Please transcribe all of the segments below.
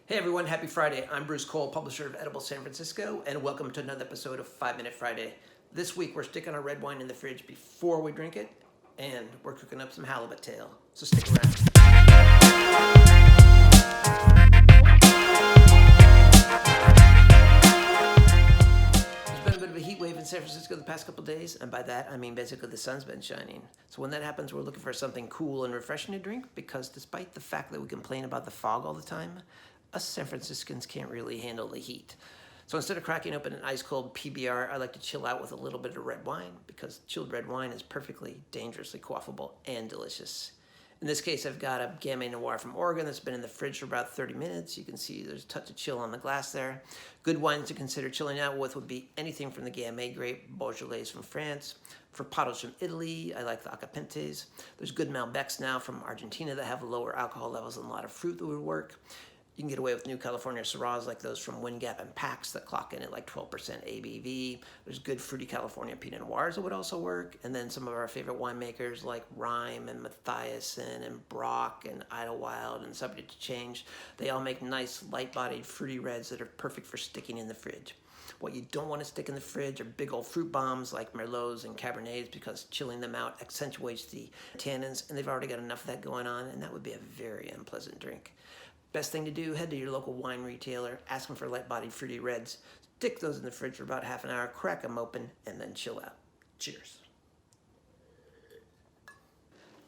Hey everyone, happy Friday. I'm Bruce Cole, publisher of Edible San Francisco, and welcome to another episode of 5 Minute Friday. This week we're sticking our red wine in the fridge before we drink it, and we're cooking up some halibut tail, so stick around. There's been a bit of a heat wave in San Francisco the past couple days, and by that I mean basically the sun's been shining. So when that happens, we're looking for something cool and refreshing to drink, because despite the fact that we complain about the fog all the time, us San Franciscans can't really handle the heat. So instead of cracking open an ice cold PBR, I like to chill out with a little bit of red wine, because chilled red wine is perfectly, dangerously quaffable and delicious. In this case, I've got a Gamay Noir from Oregon that's been in the fridge for about 30 minutes. You can see there's a touch of chill on the glass there. Good wines to consider chilling out with would be anything from the Gamay grape, Beaujolais from France, Frappatos from Italy. I like the Acapentes. There's good Malbecs now from Argentina that have lower alcohol levels and a lot of fruit that would work. You can get away with New California Syrahs like those from Wind Gap and Pax that clock in at like 12% ABV. There's good fruity California Pinot Noirs that would also work. And then some of our favorite winemakers like Rhyme and Mathiasen and Brock and Idlewild and Subject to Change. They all make nice light-bodied fruity reds that are perfect for sticking in the fridge. What you don't want to stick in the fridge are big old fruit bombs like Merlots and Cabernets, because chilling them out accentuates the tannins, and they've already got enough of that going on, and that would be a very unpleasant drink. Best thing to do, head to your local wine retailer, ask them for light-bodied fruity reds, stick those in the fridge for about half an hour, crack them open, and then chill out. Cheers.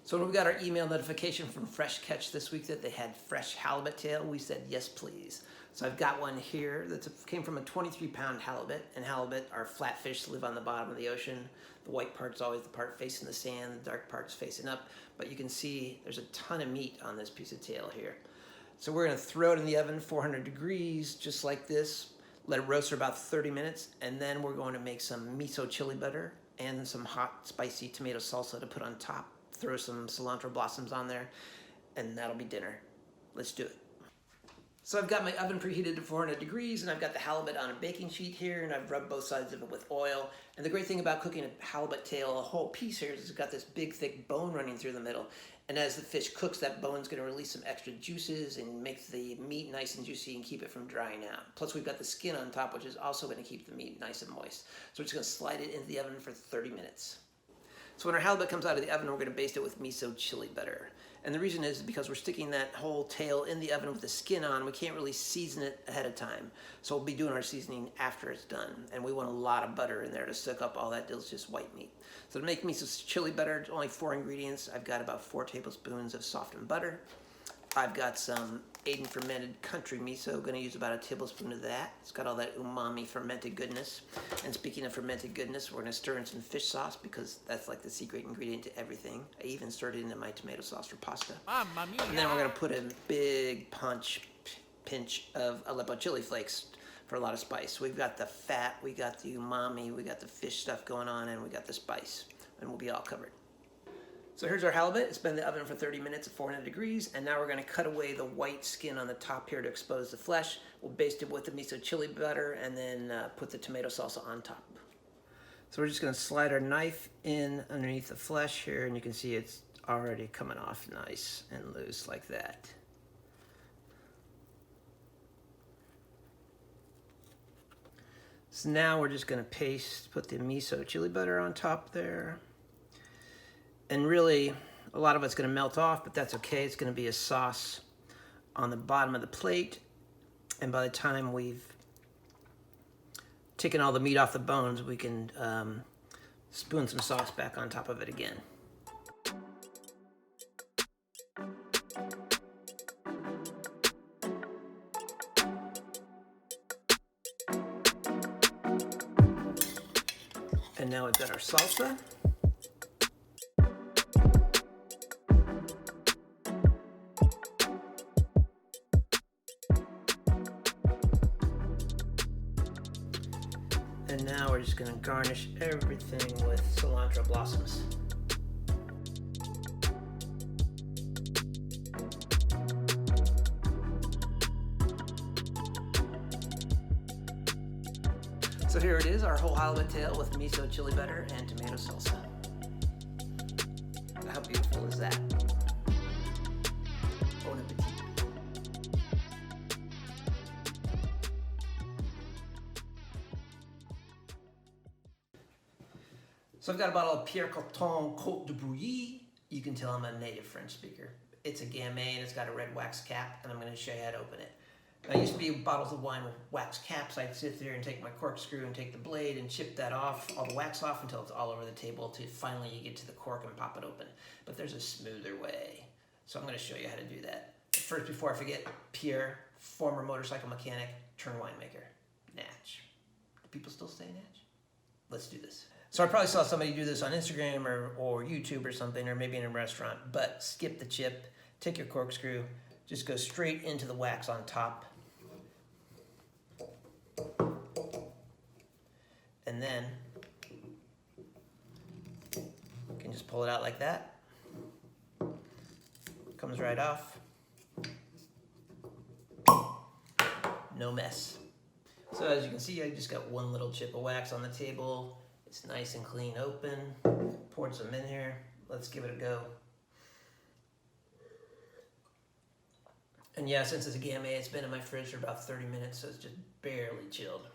So when we got our email notification from Fresh Catch this week that they had fresh halibut tail, we said yes please. So I've got one here that came from a 23-pound halibut, and halibut are flatfish that live on the bottom of the ocean. The white part's always the part facing the sand, the dark part's facing up, but you can see there's a ton of meat on this piece of tail here. So we're going to throw it in the oven, 400 degrees, just like this. Let it roast for about 30 minutes, and then we're going to make some miso chili butter and some hot, spicy tomato salsa to put on top. Throw some cilantro blossoms on there, and that'll be dinner. Let's do it. So I've got my oven preheated to 400 degrees, and I've got the halibut on a baking sheet here, and I've rubbed both sides of it with oil. And the great thing about cooking a halibut tail, a whole piece here, is it's got this big, thick bone running through the middle. And as the fish cooks, that bone's going to release some extra juices and make the meat nice and juicy and keep it from drying out. Plus, we've got the skin on top, which is also going to keep the meat nice and moist. So we're just going to slide it into the oven for 30 minutes. So when our halibut comes out of the oven, we're going to baste it with miso chili butter. And the reason is because we're sticking that whole tail in the oven with the skin on, we can't really season it ahead of time. So we'll be doing our seasoning after it's done. And we want a lot of butter in there to soak up all that delicious white meat. So to make miso chili butter, it's only 4 ingredients. I've got about 4 tablespoons of softened butter. I've got some aged fermented country miso. Going to use about a tablespoon of that. It's got all that umami fermented goodness. And speaking of fermented goodness, we're going to stir in some fish sauce, because that's like the secret ingredient to everything. I even stirred it into my tomato sauce for pasta. Mamma mia. And then we're going to put a big pinch of Aleppo chili flakes for a lot of spice. We've got the fat, we got the umami, we got the fish stuff going on, and we got the spice. And we'll be all covered. So here's our halibut. It's been in the oven for 30 minutes at 400 degrees, and now we're going to cut away the white skin on the top here to expose the flesh. We'll baste it with the miso chili butter, and then put the tomato salsa on top. So we're just going to slide our knife in underneath the flesh here, and you can see it's already coming off nice and loose like that. So now we're just going to put the miso chili butter on top there. And really, a lot of it's going to melt off, but that's okay. It's going to be a sauce on the bottom of the plate. And by the time we've taken all the meat off the bones, we can spoon some sauce back on top of it again. And now we've got our salsa. And now we're just going to garnish everything with cilantro blossoms. So here it is, our whole halibut tail with miso chili butter and tomato salsa. How beautiful is that? Bon appetit. So I've got a bottle of Pierre Cardin Côte de Brouilly. You can tell I'm a native French speaker. It's a Gamay and it's got a red wax cap, and I'm going to show you how to open it. Now, I used to be bottles of wine with wax caps. I'd sit there and take my corkscrew and take the blade and chip that off, all the wax off until it's all over the table till finally you get to the cork and pop it open. But there's a smoother way. So I'm going to show you how to do that. But first, before I forget, Pierre, former motorcycle mechanic, turned winemaker. Natch. Do people still say Natch? Let's do this. So I probably saw somebody do this on Instagram or YouTube or something, or maybe in a restaurant, but skip the chip, take your corkscrew, just go straight into the wax on top. And then you can just pull it out like that. Comes right off. No mess. So as you can see, I just got one little chip of wax on the table. It's nice and clean open. Poured some in here. Let's give it a go. And yeah, since it's a Gamay, it's been in my fridge for about 30 minutes, so it's just barely chilled.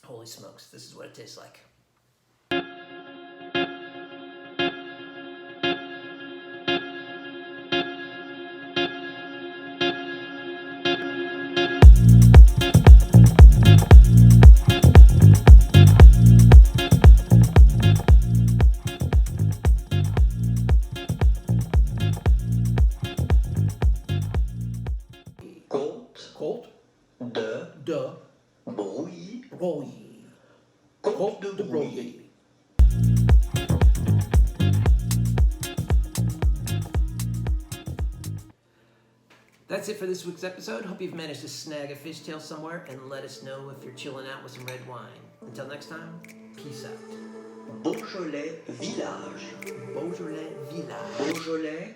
Holy smokes, this is what it tastes like. Côte de Brouilly. Côte de Brouilly. That's it for this week's episode. Hope you've managed to snag a fishtail somewhere, and let us know if you're chilling out with some red wine. Until next time, peace out. Beaujolais Village. Beaujolais Village. Beaujolais